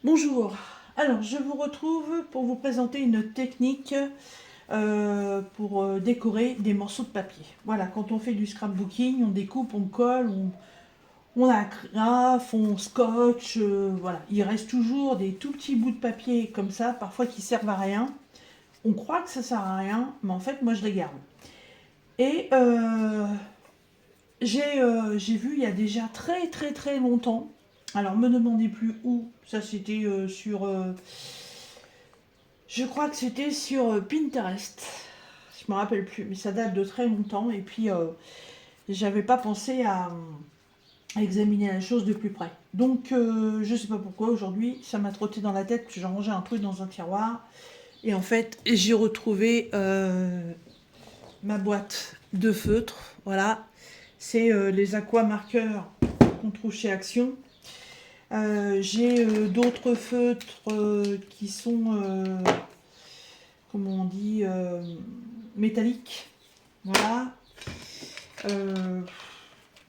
Bonjour, alors je vous retrouve pour vous présenter une technique pour décorer des morceaux de papier. Voilà, quand on fait du scrapbooking, on découpe, on colle, on agrafe, on scotche, voilà. Il reste toujours des tout petits bouts de papier comme ça, parfois qui servent à rien. On croit que ça sert à rien, mais en fait moi je les garde. Et j'ai vu il y a déjà très très très longtemps, alors me demandez plus où, ça c'était je crois que c'était sur Pinterest. Je me rappelle plus, mais ça date de très longtemps. Et puis, j'avais pas pensé à examiner la chose de plus près. Donc, je sais pas pourquoi aujourd'hui, ça m'a trotté dans la tête. J'ai rangé un truc dans un tiroir. Et en fait, j'ai retrouvé ma boîte de feutres. Voilà. C'est les aqua marqueurs qu'on trouve chez Action. J'ai d'autres feutres qui sont comment on dit, métallique. Voilà.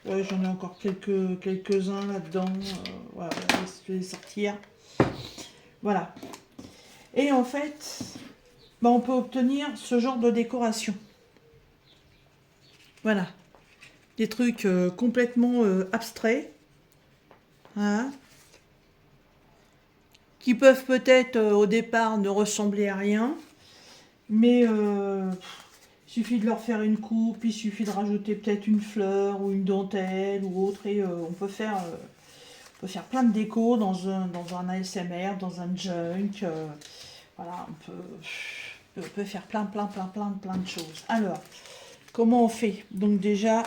Ouais, j'en ai encore quelques-uns là-dedans. Voilà, je vais les sortir. Voilà. Et en fait, bah, on peut obtenir ce genre de décoration. Voilà. Des trucs complètement abstraits. Hein, qui peuvent peut-être au départ ne ressembler à rien. Mais il suffit de leur faire une coupe, il suffit de rajouter peut-être une fleur ou une dentelle ou autre et on peut faire plein de déco dans un ASMR, dans un junk. Voilà, on peut faire plein de choses. Alors, comment on fait? Donc déjà,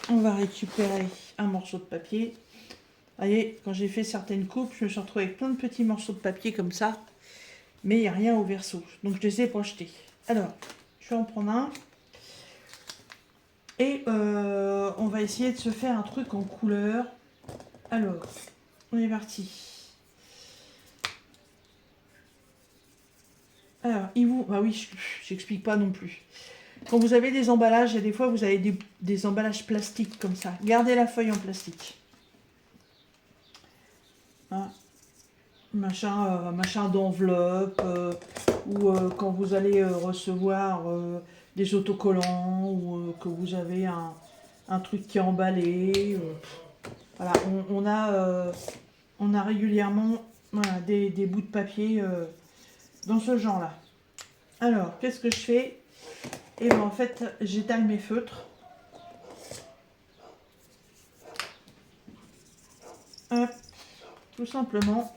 on va récupérer un morceau de papier. Vous voyez, quand j'ai fait certaines coupes, je me suis retrouvée avec plein de petits morceaux de papier comme ça, mais il n'y a rien au verso. Donc je les ai projetés. Alors, je vais en prendre un. Et on va essayer de se faire un truc en couleur. Alors, on est parti. Alors, bah oui, j'explique pas non plus. Quand vous avez des emballages, et des fois vous avez des emballages plastiques comme ça. Gardez la feuille en plastique. Hein, machin d'enveloppe, ou quand vous allez recevoir des autocollants, ou que vous avez un truc qui est emballé. Voilà, on a régulièrement voilà, des bouts de papier dans ce genre-là. Alors, qu'est-ce que je fais? Et ben en fait, j'étale mes feutres. Hop, tout simplement.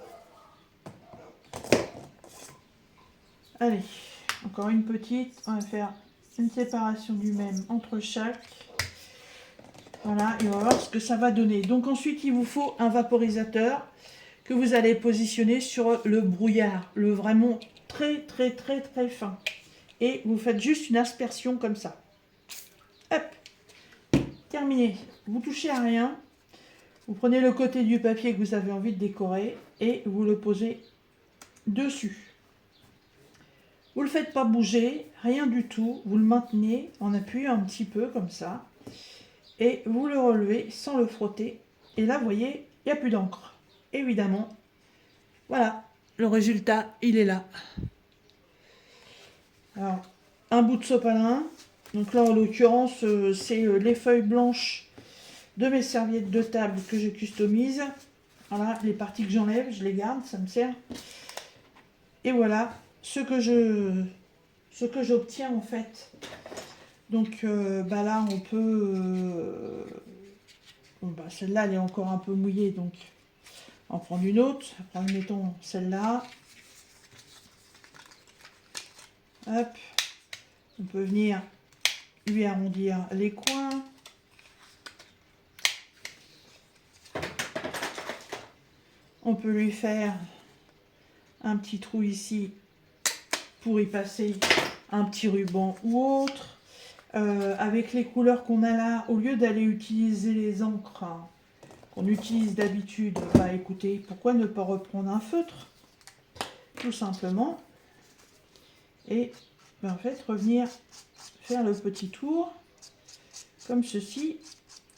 Allez, encore une petite. On va faire une séparation du même entre chaque. Voilà, et on va voir ce que ça va donner. Donc ensuite, il vous faut un vaporisateur que vous allez positionner sur le brouillard, le vraiment très fin. Et vous faites juste une aspersion comme ça. Hop, terminé. Vous touchez à rien. Vous prenez le côté du papier que vous avez envie de décorer et vous le posez dessus. Vous ne le faites pas bouger, rien du tout. Vous le maintenez en appuyant un petit peu comme ça. Et vous le relevez sans le frotter. Et là, vous voyez, il n'y a plus d'encre. Évidemment, voilà, le résultat, il est là. Alors, un bout de sopalin. Donc là, en l'occurrence, c'est les feuilles blanches de mes serviettes de table que je customise. Voilà, les parties que j'enlève, je les garde, ça me sert. Et voilà ce que j'obtiens en fait. Donc bah là, on peut... bon, bah, celle-là, elle est encore un peu mouillée, donc on va en prendre une autre. Après, mettons celle-là. Hop. On peut venir lui arrondir les coins. On peut lui faire un petit trou ici pour y passer un petit ruban ou autre. Avec les couleurs qu'on a là, au lieu d'aller utiliser les encres qu'on utilise d'habitude, bah écoutez, pourquoi ne pas reprendre un feutre, tout simplement, et bah, en fait revenir faire le petit tour comme ceci.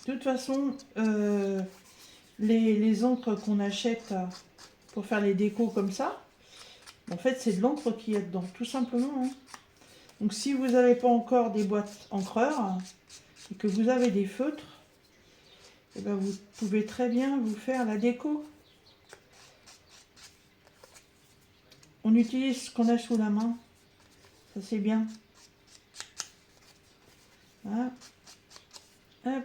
De toute façon, les encres qu'on achète pour faire les décos comme ça. En fait, c'est de l'encre qu'il y a dedans, tout simplement. Hein. Donc, si vous n'avez pas encore des boîtes encreurs et que vous avez des feutres, eh ben, vous pouvez très bien vous faire la déco. On utilise ce qu'on a sous la main. Ça, c'est bien. Voilà. Hop.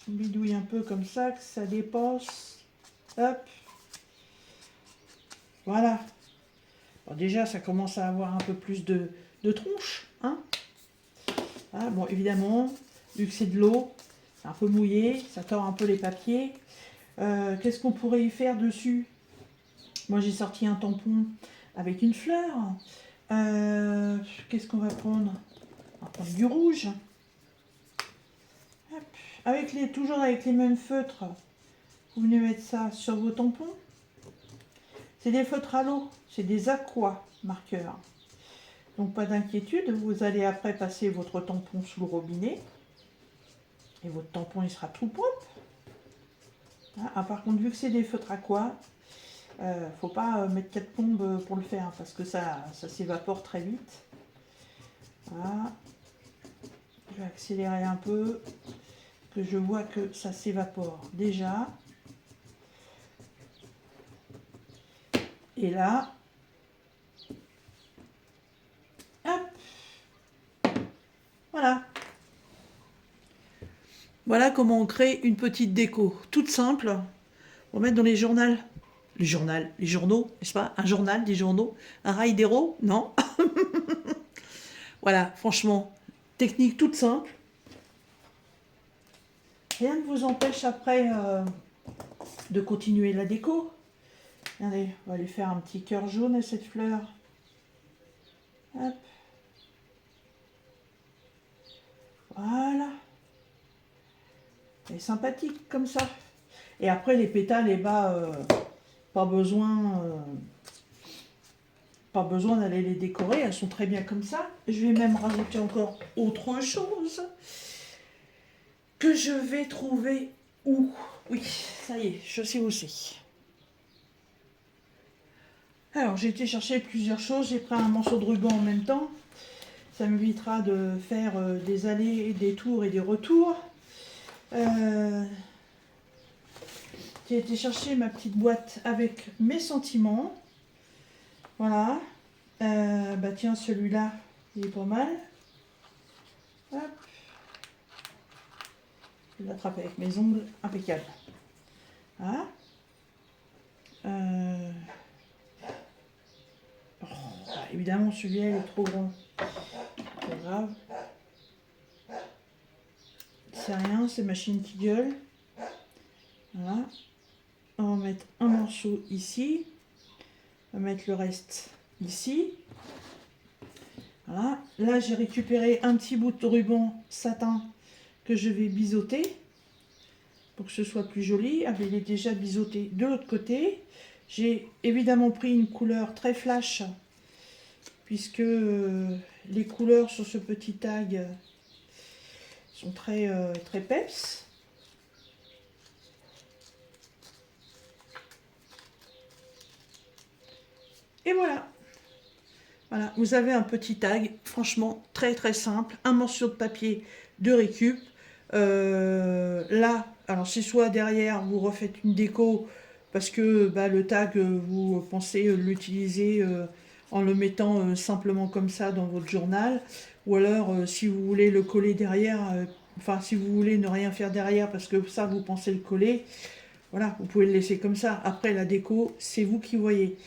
On bidouille un peu comme ça, que ça dépasse. Hop. Voilà. Bon, déjà, ça commence à avoir un peu plus de tronche. Hein. Voilà. Bon, évidemment, vu que c'est de l'eau, c'est un peu mouillé, ça tord un peu les papiers. Qu'est-ce qu'on pourrait y faire dessus? Moi, j'ai sorti un tampon avec une fleur. Qu'est-ce qu'on va prendre? On va prendre du rouge. Hop. Toujours avec les mêmes feutres, vous venez mettre ça sur vos tampons. C'est des feutres à l'eau, c'est des aqua marqueurs. Donc pas d'inquiétude, vous allez après passer votre tampon sous le robinet. Et votre tampon il sera tout propre. Ah, par contre, vu que c'est des feutres aqua, faut pas mettre 4 plombes pour le faire, parce que ça s'évapore très vite. Voilà. Je vais accélérer un peu, que je vois que ça s'évapore déjà. Et là, hop, voilà. Voilà comment on crée une petite déco, toute simple. On va mettre dans les journaux, les journaux, n'est-ce pas? Un journal, des journaux, un rail d'héros, non? Voilà, franchement, technique toute simple. Rien ne vous empêche après de continuer la déco. Regardez, on va lui faire un petit cœur jaune à cette fleur. Hop. Voilà. Elle est sympathique comme ça. Et après les pétales, eh ben, pas besoin d'aller les décorer. Elles sont très bien comme ça. Je vais même rajouter encore autre chose que je vais trouver où. Oui, ça y est, je sais où c'est. Alors, j'ai été chercher plusieurs choses. J'ai pris un morceau de ruban en même temps. Ça m'évitera de faire des allers, des tours et des retours. J'ai été chercher ma petite boîte avec mes sentiments. Voilà. Bah tiens, celui-là, il est pas mal. Hop. Je vais l'attraper avec mes ongles, impeccable. Voilà. Oh, bah, évidemment, celui-là, il est trop grand. Pas grave. C'est rien, c'est machine qui gueule. Voilà. On va mettre un morceau ici. On va mettre le reste ici. Voilà. Là, j'ai récupéré un petit bout de ruban satin que je vais biseauter pour que ce soit plus joli. Ah, il est déjà biseauté de l'autre côté. J'ai évidemment pris une couleur très flash puisque les couleurs sur ce petit tag sont très, très peps. Et voilà. Voilà, vous avez un petit tag, franchement très très simple, un morceau de papier de récup. Là, alors c'est soit derrière vous refaites une déco parce que bah, le tag vous pensez l'utiliser en le mettant simplement comme ça dans votre journal, ou alors si vous voulez le coller derrière, enfin si vous voulez ne rien faire derrière parce que ça vous pensez le coller, voilà, vous pouvez le laisser comme ça. Après la déco, c'est vous qui voyez.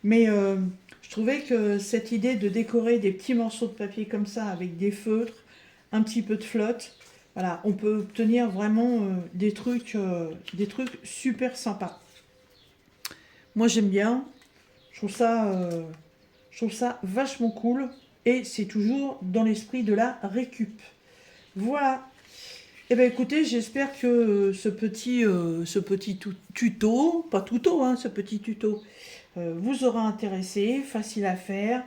Mais je trouvais que cette idée de décorer des petits morceaux de papier comme ça avec des feutres, un petit peu de flotte, voilà, on peut obtenir vraiment des trucs super sympas. Moi j'aime bien, je trouve ça vachement cool et c'est toujours dans l'esprit de la récup. Voilà. Eh bien écoutez, j'espère que ce petit tuto, pas tuto, hein, ce petit tuto vous aura intéressé, facile à faire.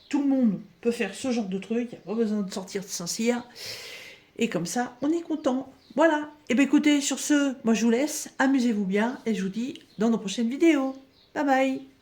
Tout le monde peut faire ce genre de truc, il n'y a pas besoin de sortir de Saint-Cyr. Et comme ça, on est content. Voilà. Et bien écoutez, sur ce, moi je vous laisse, amusez-vous bien et je vous dis dans nos prochaines vidéos. Bye bye.